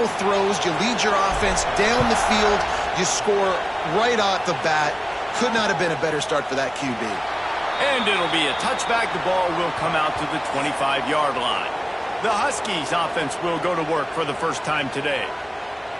couple throws, you lead your offense down the field, you score right off the bat. Could not have been a better start for that QB. And it'll be a touchback. The ball will come out to the 25-yard line. The Huskies offense will go to work for the first time today.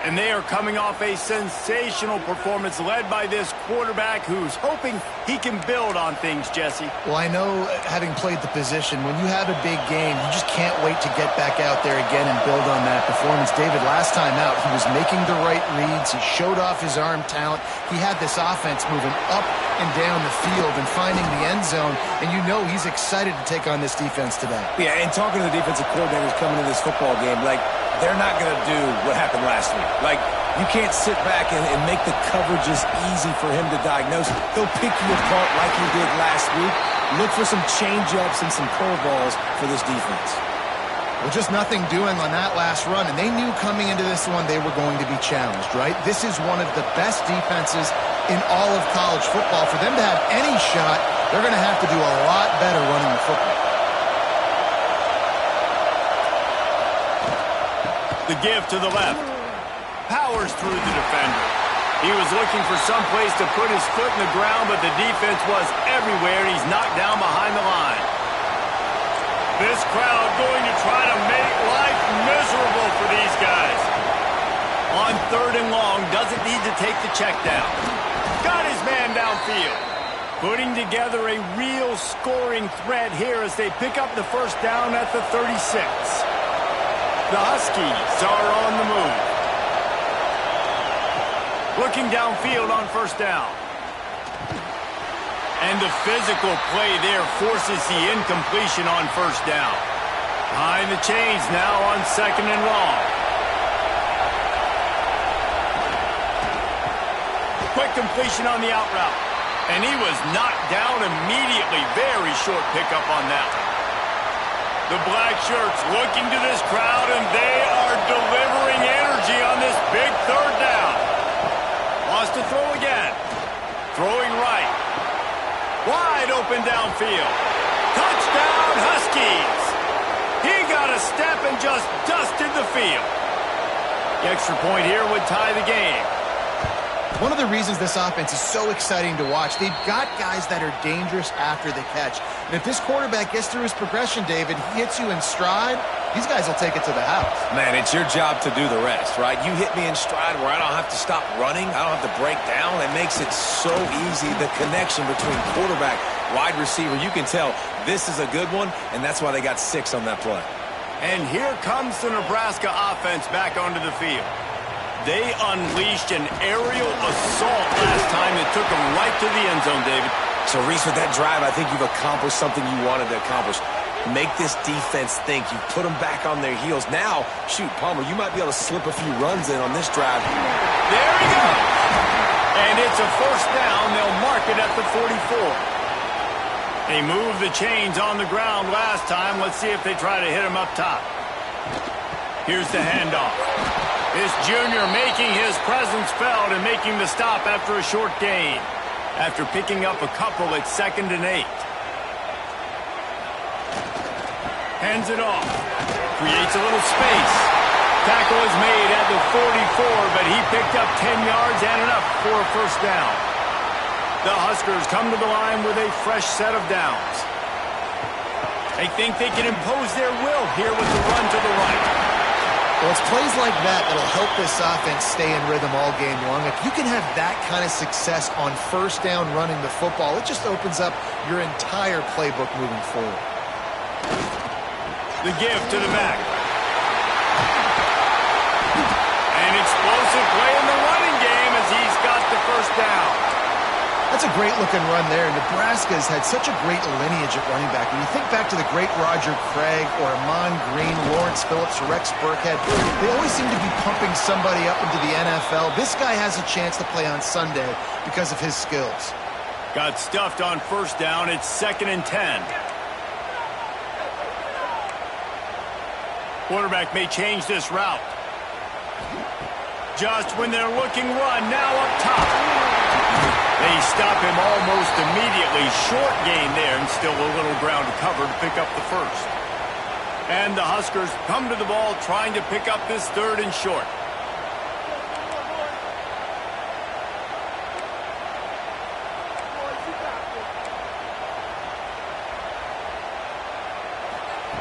And they are coming off a sensational performance led by this quarterback who's hoping he can build on things, Jesse. Well, I know, having played the position, when you have a big game, you just can't wait to get back out there again and build on that performance. David, last time out, he was making the right reads. He showed off his arm talent. He had this offense moving up and down the field and finding the end zone. And you know he's excited to take on this defense today. Yeah, and talking to the defensive coordinators coming into this football game, like, they're not going to do what happened last week. Like, you can't sit back and make the coverages easy for him to diagnose. He'll pick you apart like he did last week. Look for some change-ups and some curveballs for this defense. Well, just nothing doing on that last run, and they knew coming into this one they were going to be challenged, right? This is one of the best defenses in all of college football. For them to have any shot, they're going to have to do a lot better running the football. The give to the left. Powers through the defender. He was looking for some place to put his foot in the ground, but the defense was everywhere, and he's knocked down behind the line. This crowd going to try to make life miserable for these guys. On 3rd and long, doesn't need to take the check down. Got his man downfield. Putting together a real scoring threat here as they pick up the first down at the 36. The Huskies are on the move. Looking downfield on first down. And the physical play there forces the incompletion on first down. Behind the chains now on 2nd and long. Quick completion on the out route. And he was knocked down immediately. Very short pickup on that one. The black shirts looking to this crowd, and they are delivering energy on this big 3rd down. Wants to throw again. Throwing right. Wide open downfield. Touchdown, Huskies. He got a step and just dusted the field. The extra point here would tie the game. One of the reasons this offense is so exciting to watch, they've got guys that are dangerous after the catch. And if this quarterback gets through his progression, David, he hits you in stride, these guys will take it to the house. Man, it's your job to do the rest, right? You hit me in stride where I don't have to stop running. I don't have to break down. It makes it so easy, the connection between quarterback, wide receiver. You can tell this is a good one, and that's why they got 6 on that play. And here comes the Nebraska offense back onto the field. They unleashed an aerial assault last time that took them right to the end zone, David. So, Reese, with that drive, I think you've accomplished something you wanted to accomplish. Make this defense think. You put them back on their heels. Now, shoot, Palmer, you might be able to slip a few runs in on this drive. There he goes. And it's a first down. They'll mark it at the 44. They moved the chains on the ground last time. Let's see if they try to hit him up top. Here's the handoff. This junior making his presence felt and making the stop after a short gain. After picking up a couple at 2nd and 8. Hands it off. Creates a little space. Tackle is made at the 44, but he picked up 10 yards and enough for a first down. The Huskers come to the line with a fresh set of downs. They think they can impose their will here with the run to the right. Well, it's plays like that that'll help this offense stay in rhythm all game long. If you can have that kind of success on first down running the football, it just opens up your entire playbook moving forward. The give to the back. An explosive play in the running game as he's got the first down. That's a great-looking run there. Nebraska's had such a great lineage at running back. When you think back to the great Roger Craig or Amon Green, Lawrence Phillips, or Rex Burkhead, they always seem to be pumping somebody up into the NFL. This guy has a chance to play on Sunday because of his skills. Got stuffed on first down. It's 2nd and 10. Quarterback may change this route. Just when they're looking run, now up top. They stop him almost immediately. Short gain there and still a little ground to cover to pick up the first. And the Huskers come to the ball trying to pick up this 3rd and short.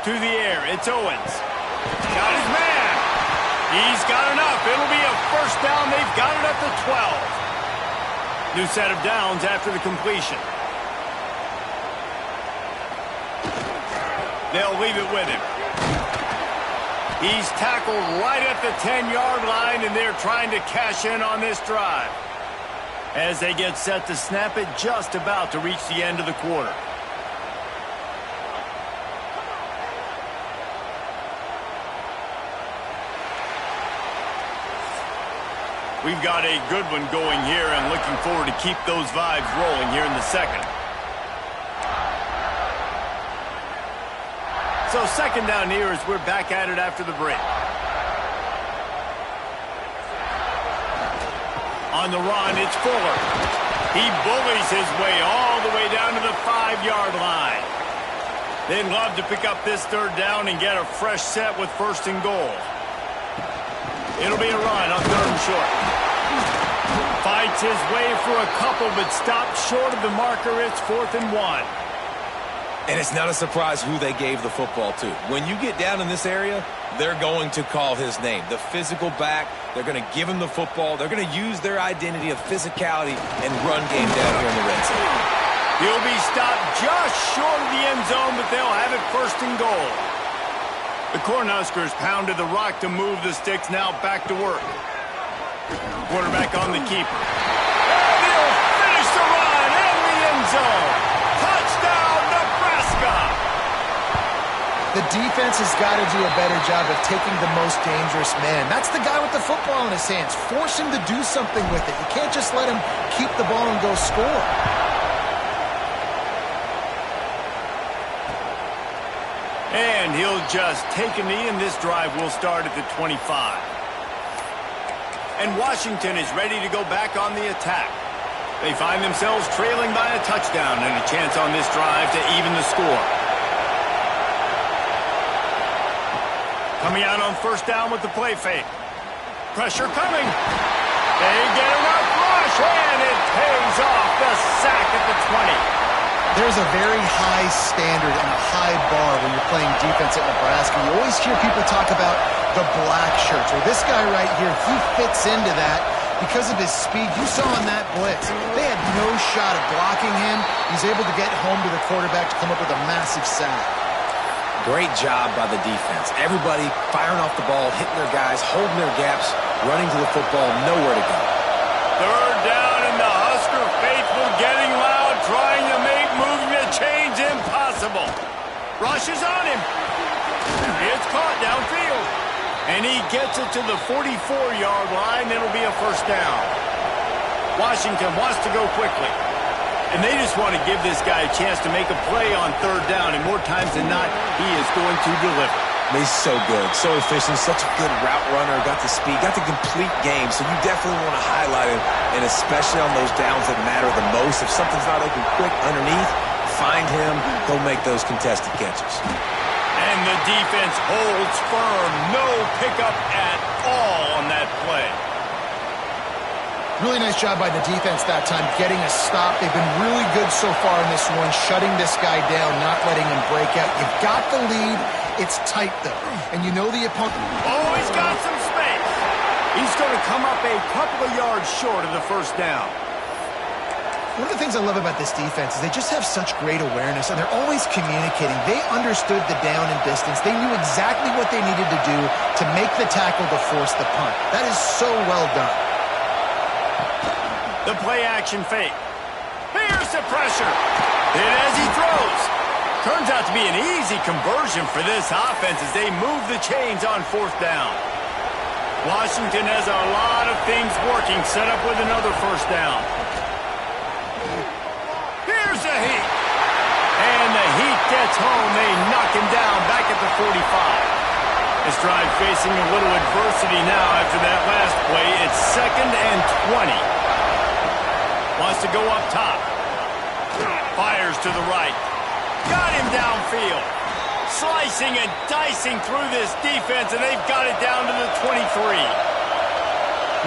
To the air, it's Owens. Got his man. He's got enough. It'll be a first down. They've got it at the 12. New set of downs after the completion. They'll leave it with him. He's tackled right at the 10-yard line, and they're trying to cash in on this drive. As they get set to snap it, just about to reach the end of the quarter. We've got a good one going here and looking forward to keep those vibes rolling here in the second. So second down here as we're back at it after the break. On the run, it's Fuller. He bullies his way all the way down to the 5-yard line. They'd love to pick up this 3rd down and get a fresh set with 1st and goal. It'll be a run on 3rd and short. Fights his way for a couple, but stops short of the marker. It's 4th and 1. And it's not a surprise who they gave the football to. When you get down in this area, they're going to call his name. The physical back, they're going to give him the football. They're going to use their identity of physicality and run game down here in the red zone. He'll be stopped just short of the end zone, but they'll have it 1st and goal. The Cornhuskers pounded the rock to move the sticks, now back to work. Quarterback on the keeper. And he'll finish the run in the end zone. Touchdown, Nebraska! The defense has got to do a better job of taking the most dangerous man. That's the guy with the football in his hands. Force him to do something with it. You can't just let him keep the ball and go score. And he'll just take a knee, and this drive will start at the 25. And Washington is ready to go back on the attack. They find themselves trailing by a touchdown and a chance on this drive to even the score. Coming out on 1st down with the play fake. Pressure coming. They get enough rush, and it pays off the sack at the 20. There's a very high standard and a high bar when you're playing defense at Nebraska. You always hear people talk about the black shirts. Well, this guy right here, he fits into that because of his speed. You saw in that blitz, they had no shot at blocking him. He's able to get home to the quarterback to come up with a massive sack. Great job by the defense. Everybody firing off the ball, hitting their guys, holding their gaps, running to the football, nowhere to go. 3rd down, and the Husker faithful getting loud, trying to make moving the chains impossible. Rushes on him. It's caught downfield. And he gets it to the 44-yard line. It'll be a 1st down. Washington wants to go quickly. And they just want to give this guy a chance to make a play on 3rd down. And more times than not, he is going to deliver. He's so good, so efficient, such a good route runner, got the speed, got the complete game, so you definitely want to highlight him, and especially on those downs that matter the most. If something's not open quick underneath, find him, go make those contested catches. And the defense holds firm, no pickup at all on that play. Really nice job by the defense that time, getting a stop. They've been really good so far in this one, shutting this guy down, not letting him break out. You've got the lead. It's tight, though. And you know the opponent. Oh, he's got some space. He's going to come up a couple of yards short of the 1st down. One of the things I love about this defense is they just have such great awareness, and they're always communicating. They understood the down and distance. They knew exactly what they needed to do to make the tackle to force the punt. That is so well done. The play-action fake. Here's the pressure. Hit as he throws. Turns out to be an easy conversion for this offense as they move the chains on 4th down. Washington has a lot of things working, set up with another 1st down. Here's the heat. And the heat gets home. They knock him down back at the 45. This drive facing a little adversity now after that last play. It's 2nd and 20. Wants to go up top. Fires to the right. Got him downfield. Slicing and dicing through this defense, and they've got it down to the 23.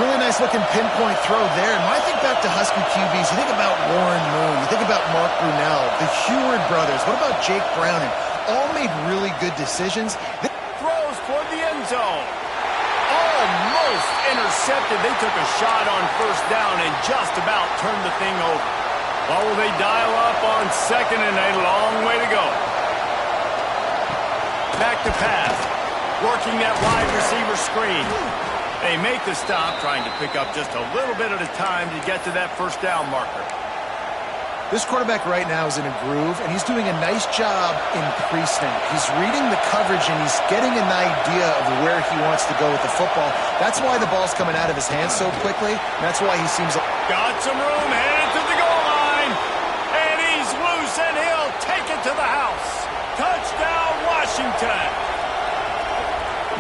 Really nice looking pinpoint throw there. And when I think back to Husky QBs, you think about Warren Moon, you think about Mark Brunell, the Heward brothers. What about Jake Browning? All made really good decisions. Throws toward the end zone. Almost intercepted. They took a shot on first down and just about turned the thing over. Well, will they dial up on second and a long way to go? Back to pass. Working that wide receiver screen. They make the stop, trying to pick up just a little bit at a time to get to that first down marker. This quarterback right now is in a groove, and he's doing a nice job in pre-snap. He's reading the coverage, and he's getting an idea of where he wants to go with the football. That's why the ball's coming out of his hands so quickly, and that's why he seems... Got some room, headed to the goal line, and he's loose, and he'll take it to the house. Touchdown, Washington.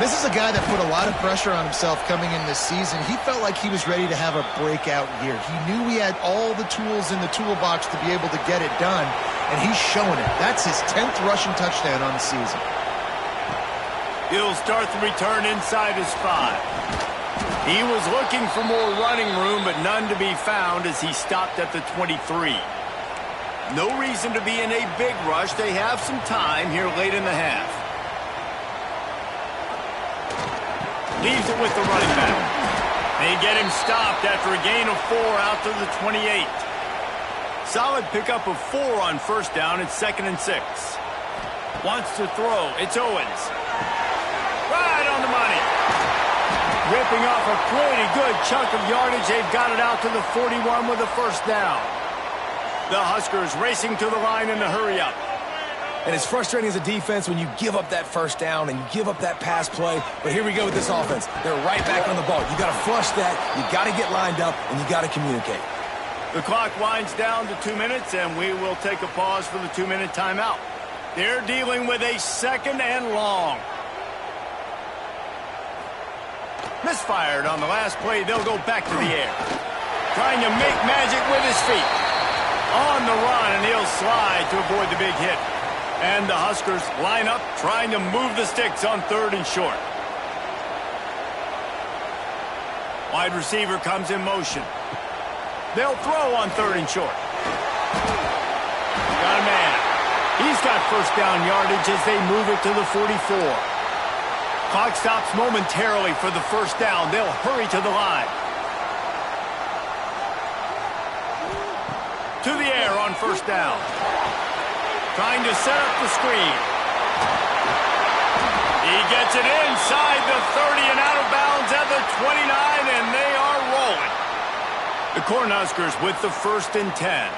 This is a guy that put a lot of pressure on himself coming in this season. He felt like he was ready to have a breakout year. He knew he had all the tools in the toolbox to be able to get it done, and he's showing it. That's his 10th rushing touchdown on the season. He'll start the return inside his 5. He was looking for more running room, but none to be found as he stopped at the 23. No reason to be in a big rush. They have some time here late in the half. Leaves it with the running back. They get him stopped after a gain of 4 out to the 28. Solid pickup of 4 on first down. It's 2nd and 6. Wants to throw. It's Owens. Right on the money. Ripping off a pretty good chunk of yardage. They've got it out to the 41 with a first down. The Huskers racing to the line in the hurry-up. And it's frustrating as a defense when you give up that first down and you give up that pass play. But here we go with this offense. They're right back on the ball. You got to flush that. You got to get lined up, and you got to communicate. The clock winds down to 2 minutes, and we will take a pause for the 2-minute timeout. They're dealing with a 2nd and long. Misfired on the last play. They'll go back to the air. Trying to make magic with his feet. On the run, and he'll slide to avoid the big hit. And the Huskers line up, trying to move the sticks on 3rd and short. Wide receiver comes in motion. They'll throw on 3rd and short. Got a man. He's got first down yardage as they move it to the 44. Clock stops momentarily for the first down. They'll hurry to the line. To the air on first down. Trying to set up the screen. He gets it inside the 30 and out of bounds at the 29, and they are rolling. The Cornhuskers with the 1st and 10.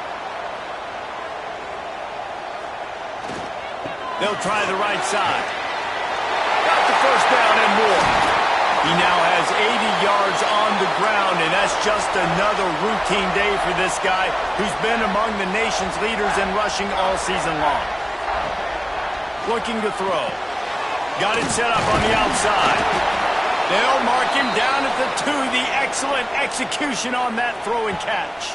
They'll try the right side. Got the first down and more. He now has 80 yards on the ground, and that's just another routine day for this guy who's been among the nation's leaders in rushing all season long. Looking to throw. Got it set up on the outside. They'll mark him down at the 2. The excellent execution on that throw and catch.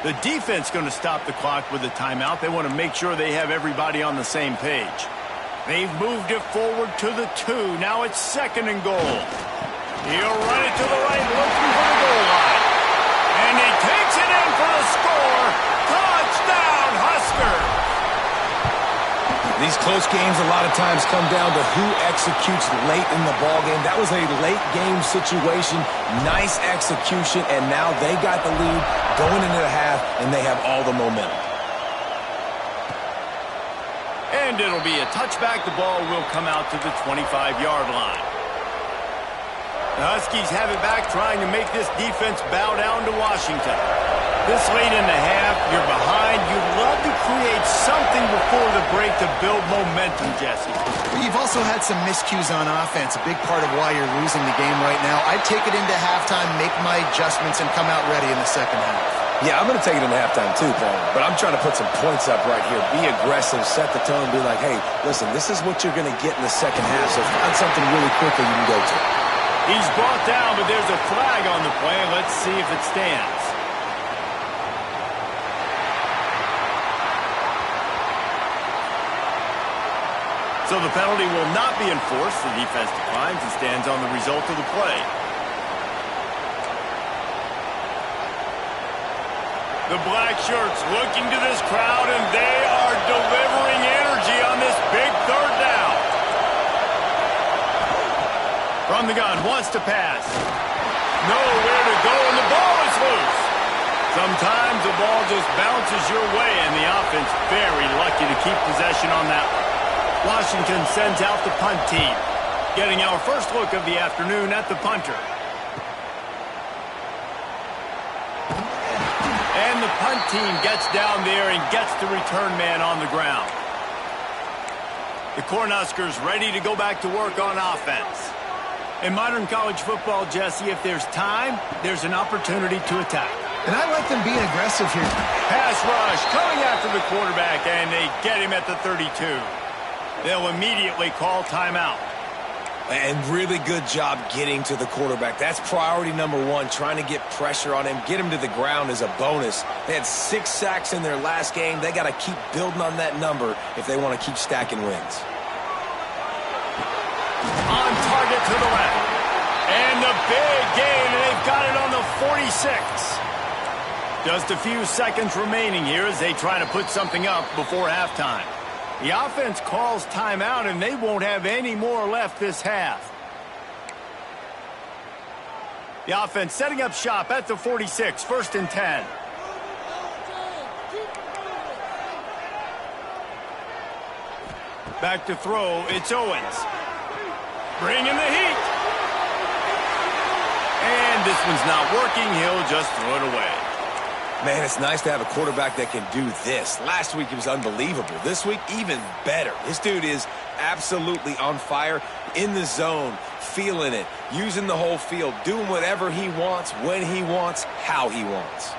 The defense going to stop the clock with a timeout. They want to make sure they have everybody on the same page. They've moved it forward to the 2. Now it's 2nd and goal. He'll run it to the right, looking for the goal line. And he takes it in for the score. Touchdown, Huskers! These close games a lot of times come down to who executes late in the ballgame. That was a late game situation. Nice execution, and now they got the lead going into the half, and they have all the momentum. And it'll be a touchback. The ball will come out to the 25-yard line. The Huskies have it back, trying to make this defense bow down to Washington. This late in the half, you're behind. You'd love to create something before the break to build momentum, Jesse. You've also had some miscues on offense, a big part of why you're losing the game right now. I'd take it into halftime, make my adjustments, and come out ready in the second half. Yeah, I'm going to take it into halftime too, Paul. But I'm trying to put some points up right here. Be aggressive, set the tone, be like, hey, listen, this is what you're going to get in the second half, so find something really quickly you can go to. He's brought down, but there's a flag on the play. Let's see if it stands. So the penalty will not be enforced. The defense declines and stands on the result of the play. The black shirts looking to this crowd, and they are delivering energy on this big third down. From the gun, wants to pass. Nowhere to go, and the ball is loose. Sometimes the ball just bounces your way, and the offense very lucky to keep possession on that one. Washington sends out the punt team, getting our first look of the afternoon at the punter. And the punt team gets down there and gets the return man on the ground. The Cornhuskers ready to go back to work on offense. In modern college football, Jesse, if there's time, there's an opportunity to attack. And I like them being aggressive here. Pass rush coming after the quarterback, and they get him at the 32. They'll immediately call timeout. And really good job getting to the quarterback. That's priority number one, trying to get pressure on him. Get him to the ground is a bonus. They had 6 sacks in their last game. They got to keep building on that number if they want to keep stacking wins. On target to the left. And the big gain, and they've got it on the 46. Just a few seconds remaining here as they try to put something up before halftime. The offense calls timeout, and they won't have any more left this half. The offense setting up shop at the 46, 1st and 10. Back to throw, it's Owens. Bringing the heat. And this one's not working. He'll just throw it away. Man, it's nice to have a quarterback that can do this. Last week, it was unbelievable. This week, even better. This dude is absolutely on fire, in the zone, feeling it, using the whole field, doing whatever he wants, when he wants, how he wants.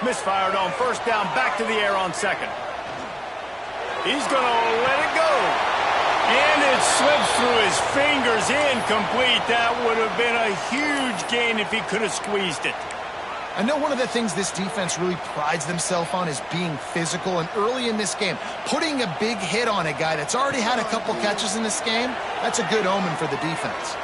Misfired on 1st down, back to the air on 2nd. He's going to let it go. And it slips through his fingers, incomplete. That would have been a huge gain if he could have squeezed it. I know one of the things this defense really prides themselves on is being physical, and early in this game, putting a big hit on a guy that's already had a couple catches in this game, that's a good omen for the defense.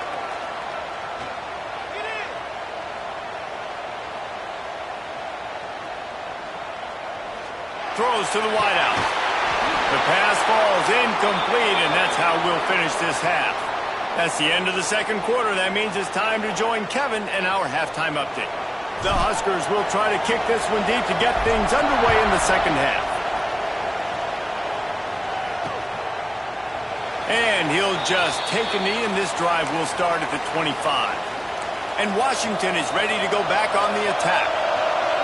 Throws to the wideout. The pass falls incomplete, and that's how we'll finish this half. That's the end of the 2nd quarter. That means it's time to join Kevin and our halftime update. The Huskers will try to kick this one deep to get things underway in the 2nd half. And he'll just take a knee, and this drive will start at the 25. And Washington is ready to go back on the attack.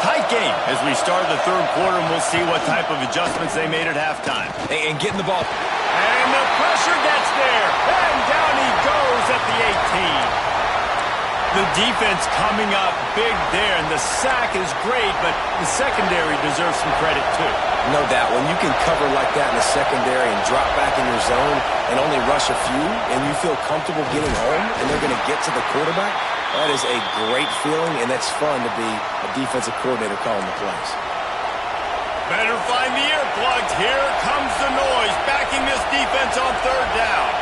Tight game as we start the 3rd quarter, and we'll see what type of adjustments they made at halftime. And getting the ball. And the pressure gets there. And down he goes at the 18. The defense coming up big there, and the sack is great, but the secondary deserves some credit too. No doubt. When you can cover like that in the secondary and drop back in your zone and only rush a few, and you feel comfortable getting home, and they're going to get to the quarterback, that is a great feeling, and that's fun to be a defensive coordinator calling the plays. Better find the earplugs. Here comes the noise, backing this defense on 3rd down.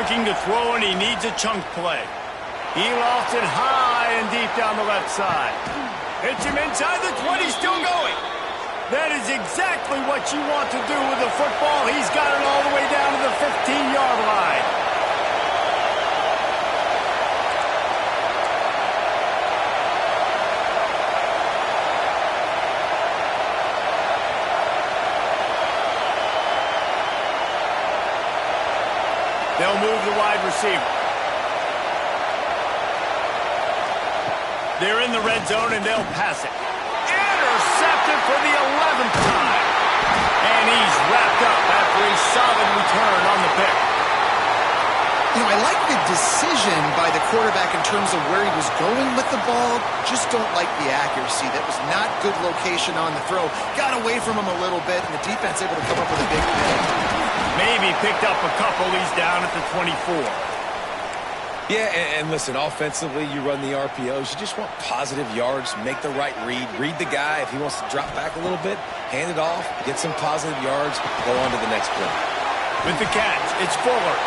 Looking to throw, and he needs a chunk play. He lofts it high and deep down the left side. Hits him inside the 20, still going. That is exactly what you want to do with the football. He's got it all the way down to the 15-yard line. They'll move the wide receiver. They're in the red zone, and they'll pass it. Intercepted for the 11th time. And he's wrapped up after a solid return on the pick. You know, I like the decision by the quarterback in terms of where he was going with the ball. Just don't like the accuracy. That was not good location on the throw. Got away from him a little bit, and the defense able to come up with a big play. Maybe picked up a couple. He's down at the 24. Yeah, and listen, offensively, you run the RPOs. You just want positive yards, make the right read the guy. If he wants to drop back a little bit, hand it off, get some positive yards, go on to the next play. With the catch, it's Fuller.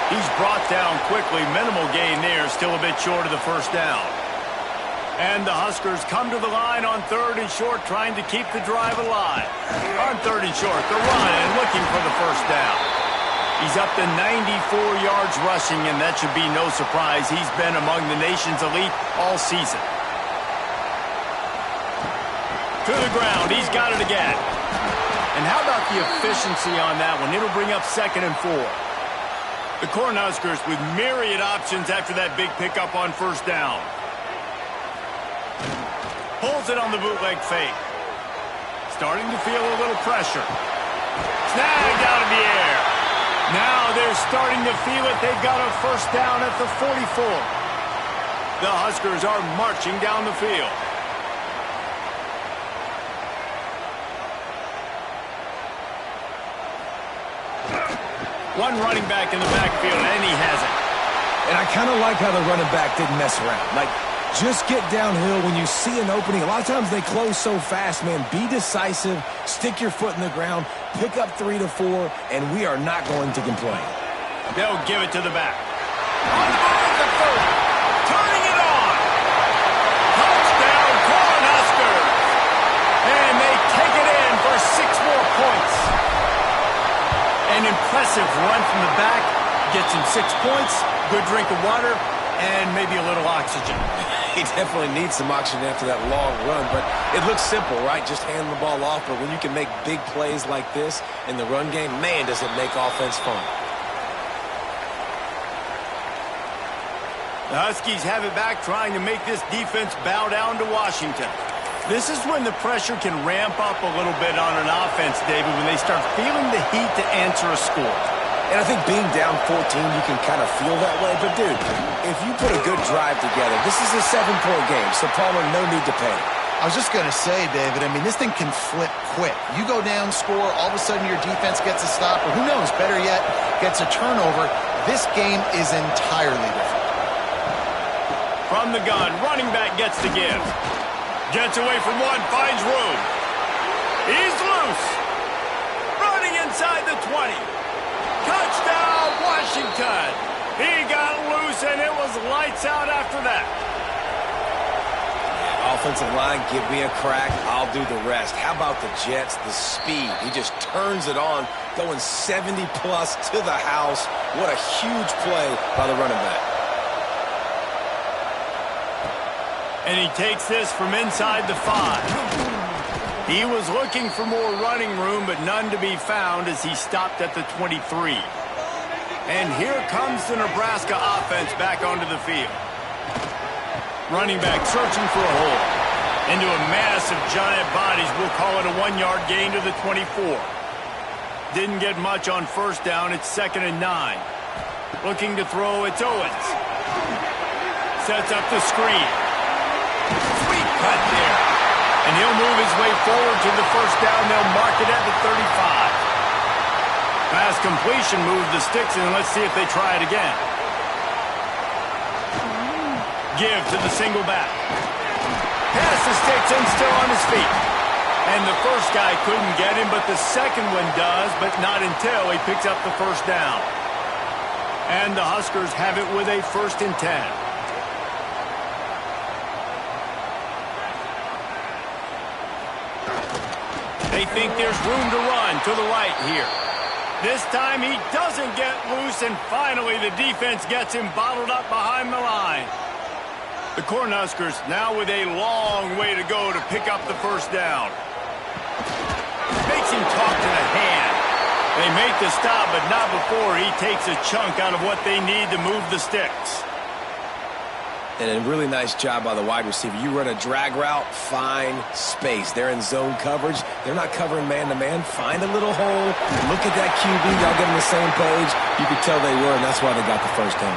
He's brought down quickly. Minimal gain there, still a bit short of the first down. And the Huskers come to the line on 3rd and short, trying to keep the drive alive. On 3rd and short, the run and looking for the first down. He's up to 94 yards rushing, and that should be no surprise. He's been among the nation's elite all season. To the ground, he's got it again. And how about the efficiency on that one? It'll bring up 2nd and 4. The Cornhuskers with myriad options after that big pickup on first down. Pulls it on the bootleg fake. Starting to feel a little pressure. Snagged out of the air. Now they're starting to feel it. They've got a first down at the 44. The Huskers are marching down the field. One running back in the backfield, and he has it. And I kind of like how the running back didn't mess around. Like, just get downhill when you see an opening. A lot of times they close so fast, man. Be decisive, stick your foot in the ground, pick up 3 to 4, and we are not going to complain. They'll give it to the back. On the move, the 30. Turning it on. Touchdown, Cornhuskers. And they take it in for 6 more points. An impressive run from the back. Gets him 6 points, good drink of water, and maybe a little oxygen. He definitely needs some oxygen after that long run, but it looks simple, right? Just hand the ball off, but when you can make big plays like this in the run game, man, does it make offense fun. The Huskies have it back, trying to make this defense bow down to Washington. This is when the pressure can ramp up a little bit on an offense, David, when they start feeling the heat to answer a score. And I think being down 14, you can kind of feel that way. But, dude, if you put a good drive together, this is a 7-point game, so Palmer, no need to panic. I was just going to say, David, I mean, this thing can flip quick. You go down, score, all of a sudden your defense gets a stop, or who knows, better yet, gets a turnover. This game is entirely different. From the gun, running back gets the give. Gets away from one, finds room. He's loose. Running inside the 20. Touchdown, Washington. He got loose, and it was lights out after that. Offensive line, give me a crack, I'll do the rest. How about the Jets, the speed? He just turns it on, going 70-plus to the house. What a huge play by the running back. And he takes this from inside the 5. He was looking for more running room, but none to be found as he stopped at the 23. And here comes the Nebraska offense back onto the field. Running back searching for a hole. Into a mass of giant bodies. We'll call it a 1-yard gain to the 24. Didn't get much on first down. It's 2nd and 9. Looking to throw, it's Owens. Sets up the screen. Sweet cut there. And he'll move his way forward to the first down. They'll mark it at the 35. Pass completion, move the sticks, and let's see if they try it again. Give to the single back. Pass the sticks and still on his feet. And the first guy couldn't get him, but the second one does, but not until he picks up the first down. And the Huskers have it with a 1st and 10. They think there's room to run to the right here. This time he doesn't get loose, and finally the defense gets him bottled up behind the line. The Cornhuskers now with a long way to go to pick up the first down. Makes him talk to the hand. They make the stop, but not before he takes a chunk out of what they need to move the sticks. And a really nice job by the wide receiver. You run a drag route, find space. They're in zone coverage. They're not covering man-to-man. Find a little hole. Look at that QB. Y'all get on the same page. You could tell they were, and that's why they got the first down.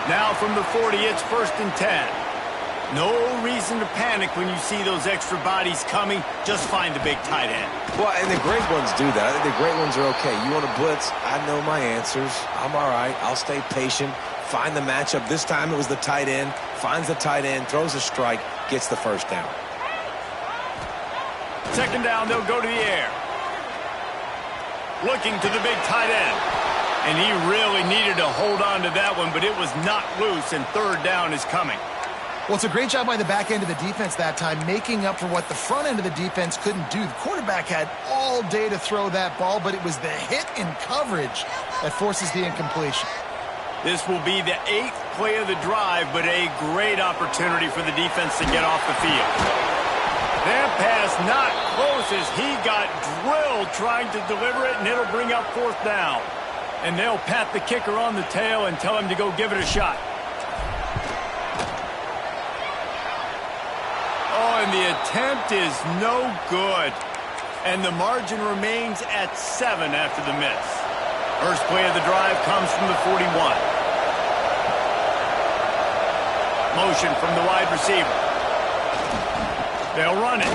Now from the 40, it's 1st and 10. No reason to panic when you see those extra bodies coming. Just find the big tight end. Well, and the great ones do that. I think the great ones are okay. You want to blitz? I know my answers. I'm all right. I'll stay patient. find the matchup. This time it was the tight end. Finds the tight end, throws a strike, gets the first down. Second down, they'll go to the air. Looking to the big tight end. And he really needed to hold on to that one, but it was knocked loose, and third down is coming. Well, it's a great job by the back end of the defense that time, making up for what the front end of the defense couldn't do. The quarterback had all day to throw that ball, but it was the hit in coverage that forces the incompletion. This will be the 8th play of the drive, but a great opportunity for the defense to get off the field. That pass not close as he got drilled trying to deliver it, and it'll bring up fourth down. And they'll pat the kicker on the tail and tell him to go give it a shot. Oh, and the attempt is no good. And the margin remains at 7 after the miss. First play of the drive comes from the 41. Motion from the wide receiver. They'll run it.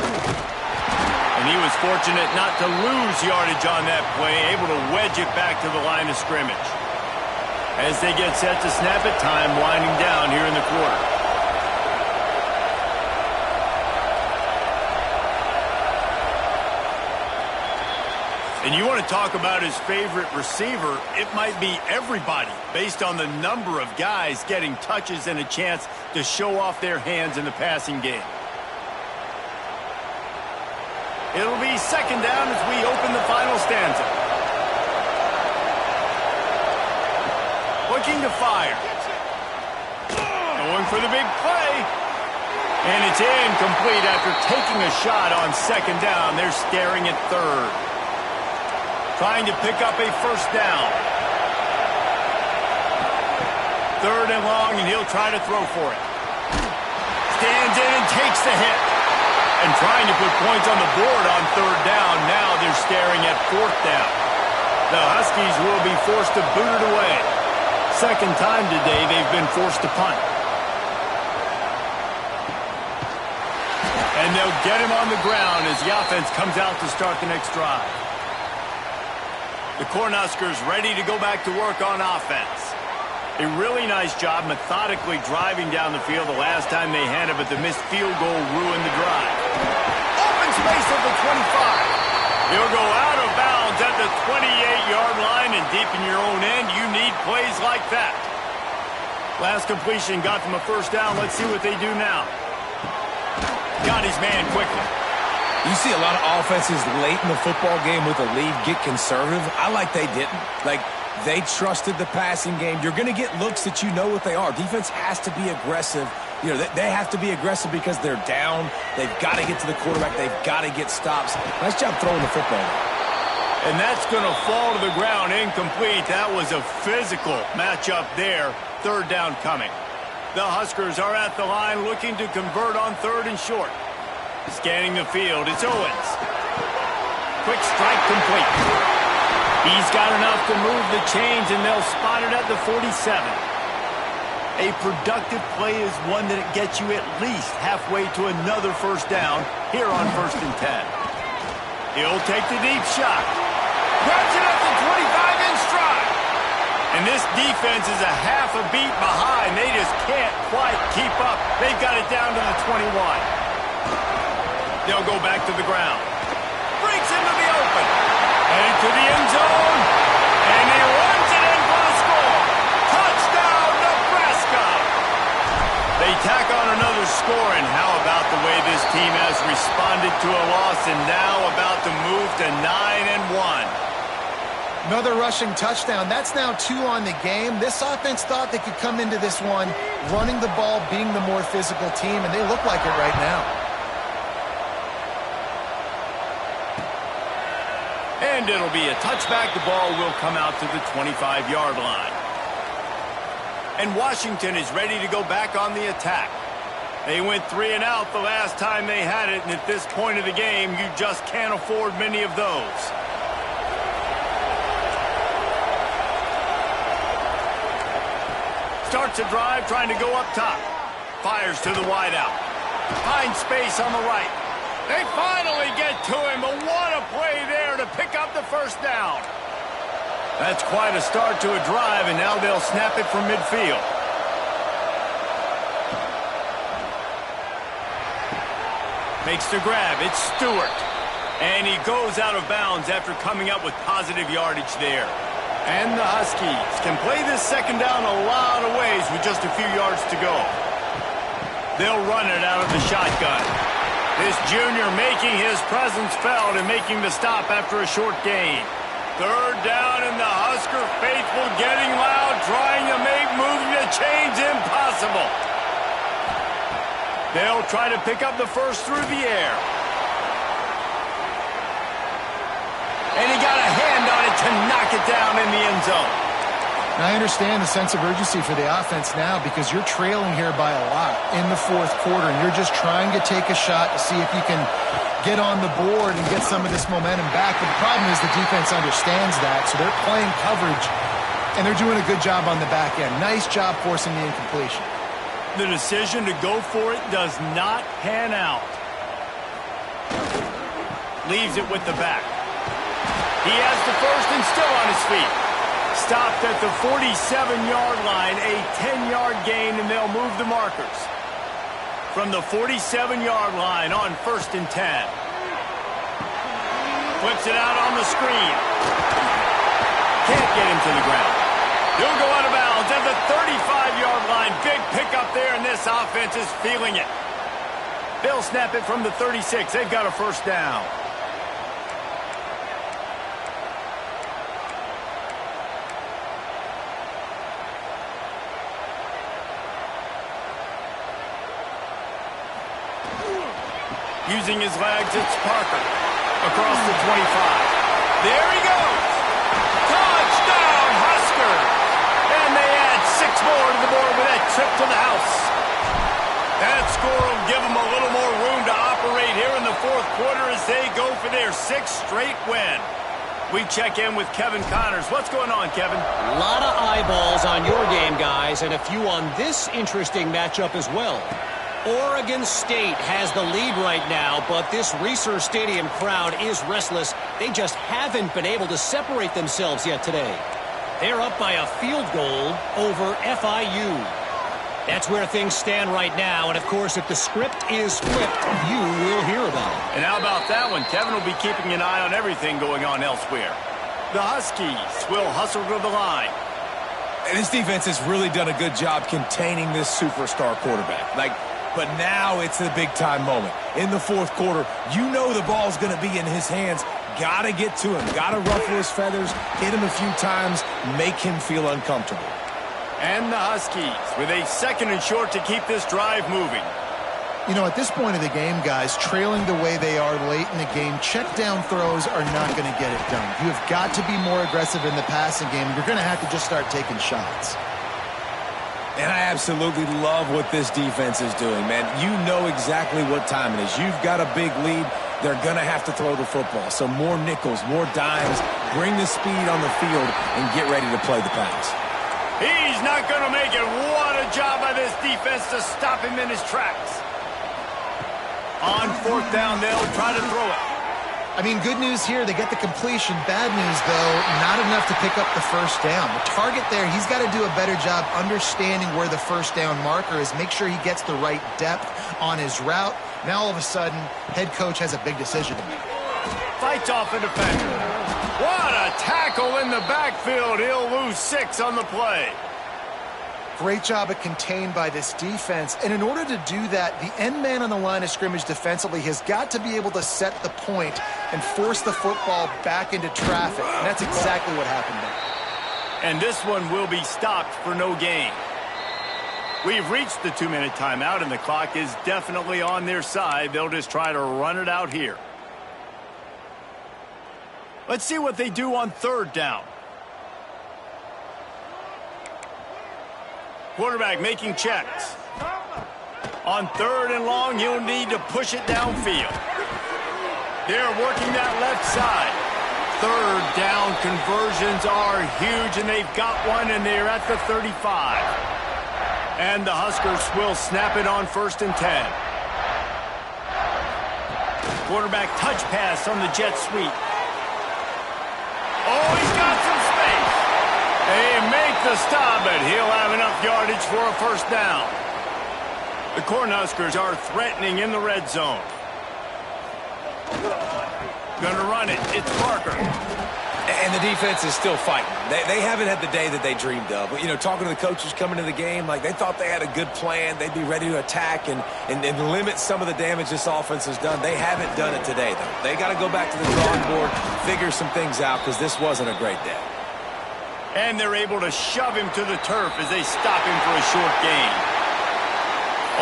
And he was fortunate not to lose yardage on that play, able to wedge it back to the line of scrimmage. As they get set to snap it, time winding down here in the quarter. And you want to talk about his favorite receiver, it might be everybody based on the number of guys getting touches and a chance to show off their hands in the passing game. It'll be second down as we open the final stanza. Looking to fire. Going for the big play. And it's incomplete after taking a shot on second down. They're staring at third. Trying to pick up a first down. Third and long, and he'll try to throw for it. Stands in and takes the hit. And trying to put points on the board on third down. Now they're staring at fourth down. The Huskies will be forced to boot it away. Second time today they've been forced to punt. And they'll get him on the ground as the offense comes out to start the next drive. The Cornhuskers ready to go back to work on offense. A really nice job methodically driving down the field the last time they had it, but the missed field goal ruined the drive. Open space at the 25. He'll go out of bounds at the 28-yard line, and deep in your own end, you need plays like that. Last completion got them a first down. Let's see what they do now. Got his man quickly. You see a lot of offenses late in the football game with a lead get conservative. I like they didn't. Like, they trusted the passing game. You're going to get looks that you know what they are. Defense has to be aggressive. You know, they have to be aggressive because they're down. They've got to get to the quarterback. They've got to get stops. Nice job throwing the football. And that's going to fall to the ground incomplete. That was a physical matchup there. Third down coming. The Huskers are at the line looking to convert on third and short. Scanning the field, it's Owens. Quick strike complete. He's got enough to move the chains, and they'll spot it at the 47. A productive play is one that gets you at least halfway to another first down here on 1st and 10. He'll take the deep shot. Grabs it at the 25 in stride. And this defense is a half a beat behind. They just can't quite keep up. They've got it down to the 21. They'll go back to the ground. Breaks into the open. Headed to the end zone. And he runs it in for the score. Touchdown, Nebraska. They tack on another score, and how about the way this team has responded to a loss and now about to move to 9-1. Another rushing touchdown. That's now 2 on the game. This offense thought they could come into this one running the ball, being the more physical team, and they look like it right now. And it'll be a touchback. The ball will come out to the 25-yard line. And Washington is ready to go back on the attack. They went 3 and out the last time they had it, and at this point of the game, you just can't afford many of those. Starts a drive trying to go up top. Fires to the wideout. Finds space on the right. They finally get to him, but what a play there to pick up the first down. That's quite a start to a drive, and now they'll snap it from midfield. Makes the grab. It's Stewart. And he goes out of bounds after coming up with positive yardage there. And the Huskies can play this second down a lot of ways with just a few yards to go. They'll run it out of the shotgun. This junior making his presence felt and making the stop after a short gain. Third down, and the Husker faithful getting loud, trying to make moving the chains impossible. They'll try to pick up the first through the air. And he got a hand on it to knock it down in the end zone. Now, I understand the sense of urgency for the offense now because you're trailing here by a lot in the fourth quarter, and you're just trying to take a shot to see if you can get on the board and get some of this momentum back. But the problem is the defense understands that, so they're playing coverage, and they're doing a good job on the back end. Nice job forcing the incompletion. The decision to go for it does not pan out. Leaves it with the back. He has the first and still on his feet. Stopped at the 47-yard line, a 10-yard gain, and they'll move the markers. From the 47-yard line on 1st and 10. Flips it out on the screen. Can't get him to the ground. He'll go out of bounds at the 35-yard line. Big pickup there, and this offense is feeling it. They'll snap it from the 36. They've got a first down. Using his legs, it's Parker. Across the 25. There he goes! Touchdown, Husker! And they add 6 more to the board with that trip to the house. That score will give them a little more room to operate here in the fourth quarter as they go for their 6th straight win. We check in with Kevin Connors. What's going on, Kevin? A lot of eyeballs on your game, guys, and a few on this interesting matchup as well. Oregon State has the lead right now, but this Reser Stadium crowd is restless. They just haven't been able to separate themselves yet today. They're up by a field goal over FIU. That's where things stand right now, and of course, if the script is flipped, you will hear about it. And how about that one? Kevin will be keeping an eye on everything going on elsewhere. The Huskies will hustle to the line. And this defense has really done a good job containing this superstar quarterback. But now it's the big-time moment. In the fourth quarter, you know the ball's going to be in his hands. Got to get to him. Got to ruffle his feathers, hit him a few times, make him feel uncomfortable. And the Huskies with a 2nd and short to keep this drive moving. You know, at this point of the game, guys, trailing the way they are late in the game, check-down throws are not going to get it done. You have got to be more aggressive in the passing game. You're going to have to just start taking shots. And I absolutely love what this defense is doing, man. You know exactly what time it is. You've got a big lead. They're going to have to throw the football. So more nickels, more dimes, bring the speed on the field, and get ready to play the pass. He's not going to make it. What a job by this defense to stop him in his tracks. On 4th down, they'll try to throw it. I mean, good news here, they get the completion. Bad news, though, not enough to pick up the first down. The target there, he's got to do a better job understanding where the first down marker is, make sure he gets the right depth on his route. Now, all of a sudden, head coach has a big decision to make. Fights off a defender. What a tackle in the backfield. He'll lose 6 on the play. Great job at contained by this defense. And in order to do that, the end man on the line of scrimmage defensively has got to be able to set the point and force the football back into traffic. And that's exactly what happened there. And this one will be stopped for no gain. We've reached the 2-minute timeout, and the clock is definitely on their side. They'll just try to run it out here. Let's see what they do on 3rd down. Quarterback making checks. On 3rd and long, he'll need to push it downfield. They're working that left side. 3rd down conversions are huge, and they've got one, and they're at the 35. And the Huskers will snap it on 1st and 10. Quarterback touch pass on the jet sweep. Oh, he's got some space. the stop, but he'll have enough yardage for a first down. The Cornhuskers are threatening in the red zone. Gonna run it. It's Parker. And the defense is still fighting. They haven't had the day that they dreamed of. But, you know, talking to the coaches coming to the game, like they thought they had a good plan. They'd be ready to attack and limit some of the damage this offense has done. They haven't done it today, though. They got to go back to the drawing board, figure some things out, because this wasn't a great day. And they're able to shove him to the turf as they stop him for a short gain.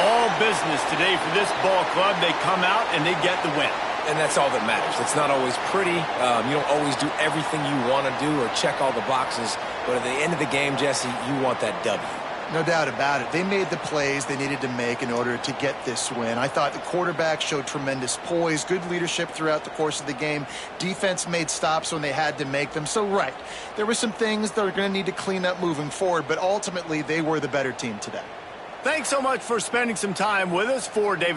All business today for this ball club. They come out and they get the win. And that's all that matters. It's not always pretty. You don't always do everything you want to do or check all the boxes. But at the end of the game, Jesse, you want that W. No doubt about it. They made the plays they needed to make in order to get this win. I thought the quarterback showed tremendous poise, good leadership throughout the course of the game. Defense made stops when they had to make them. So, right, there were some things that are going to need to clean up moving forward, but ultimately they were the better team today. Thanks so much for spending some time with us. For David